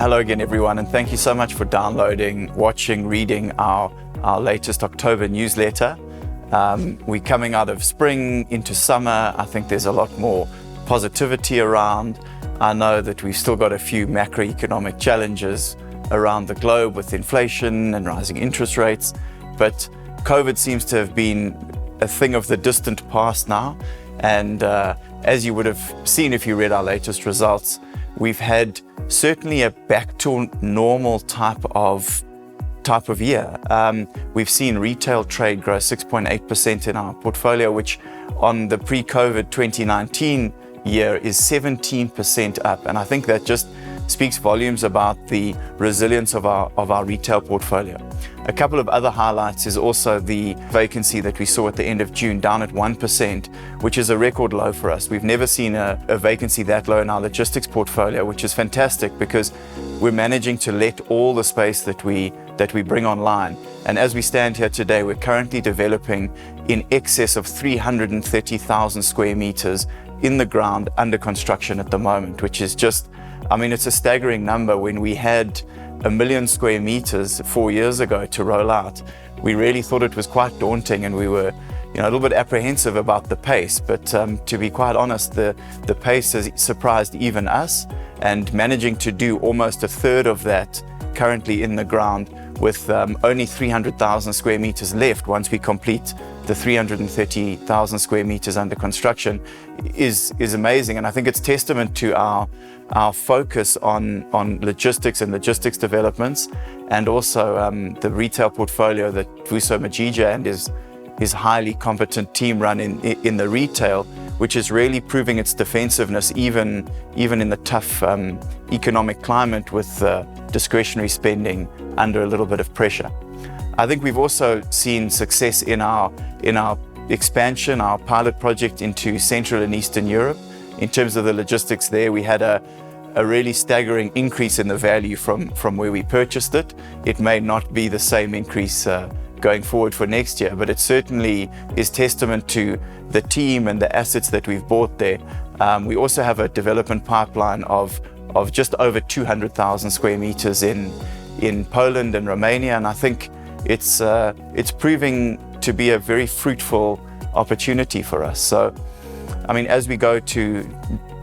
Hello again, everyone, and thank you so much for downloading, watching, reading our latest October newsletter. We're coming out of spring into summer. I think there's a lot more positivity around. I know that we've still got a few macroeconomic challenges around the globe with inflation and rising interest rates, but COVID seems to have been a thing of the distant past now. And as you would have seen if you read our latest results, we've had certainly a back to normal type of year. We've seen retail trade grow 6.8% in our portfolio, which on the pre-COVID 2019 year is 17% up. And I think that just speaks volumes about the resilience of our retail portfolio. A couple of other highlights is also the vacancy that we saw at the end of June, down at 1%, which is a record low for us. We've never seen a vacancy that low in our logistics portfolio, which is fantastic because we're managing to let all the space that we bring online. And as we stand here today, we're currently developing in excess of 330,000 square meters in the ground under construction at the moment, which is just, I mean, it's a staggering number. When we had 1 million square meters 4 years ago to roll out, we really thought it was quite daunting, and we were a little bit apprehensive about the pace. But to be quite honest, the pace has surprised even us, and managing to do almost a third of that currently in the ground with only 300,000 square meters left once we complete the 330,000 square meters under construction is amazing. And I think it's testament to our focus on logistics and logistics developments, and also the retail portfolio that Vuso Majija and his highly competent team run in the retail, which is really proving its defensiveness even in the tough economic climate with discretionary spending under a little bit of pressure. I think we've also seen success in our expansion, our pilot project into Central and Eastern Europe. In terms of the logistics there, we had a really staggering increase in the value from where we purchased it. It may not be the same increase going forward for next year, but it certainly is testament to the team and the assets that we've bought there. We also have a development pipeline of just over 200,000 square meters in Poland and Romania, and I think it's proving to be a very fruitful opportunity for us. So, I mean, as we go to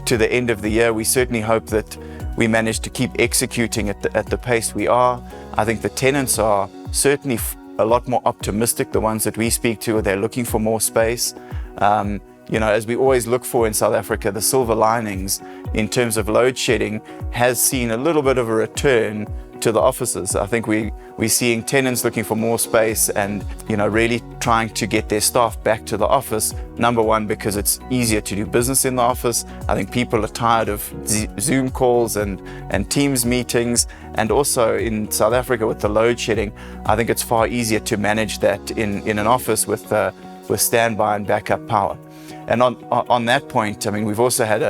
the end of the year, we certainly hope that we manage to keep executing at the pace we are. I think the tenants are certainly a lot more optimistic, the ones that we speak to. They're looking for more space. As we always look for in South Africa, the silver linings in terms of load shedding has seen a little bit of a return to the offices. I think we're seeing tenants looking for more space and really trying to get their staff back to the office. Number one, because it's easier to do business in the office. I think people are tired of Zoom calls and Teams meetings, and also in South Africa with the load shedding, I think it's far easier to manage that in an office with standby and backup power. And on that point, I mean, we've also had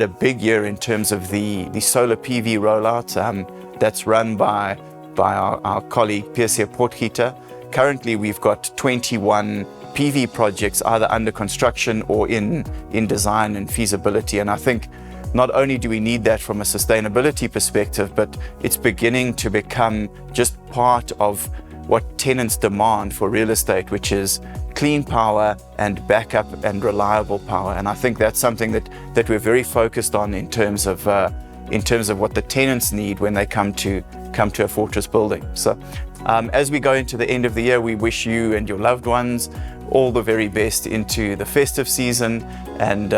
a big year in terms of the solar PV rollout. That's run by our colleague Pierre Potgieter. Currently, we've got 21 PV projects either under construction or in design and feasibility. And I think not only do we need that from a sustainability perspective, but it's beginning to become just part of what tenants demand for real estate, which is clean power and backup and reliable power. And I think that's something that we're very focused on in terms of what the tenants need when they come to a Fortress building. So as we go into the end of the year, we wish you and your loved ones all the very best into the festive season. And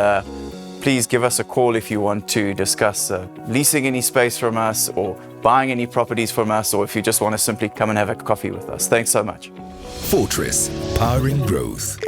please give us a call if you want to discuss leasing any space from us or buying any properties from us, or if you just want to simply come and have a coffee with us. Thanks so much. Fortress, powering growth.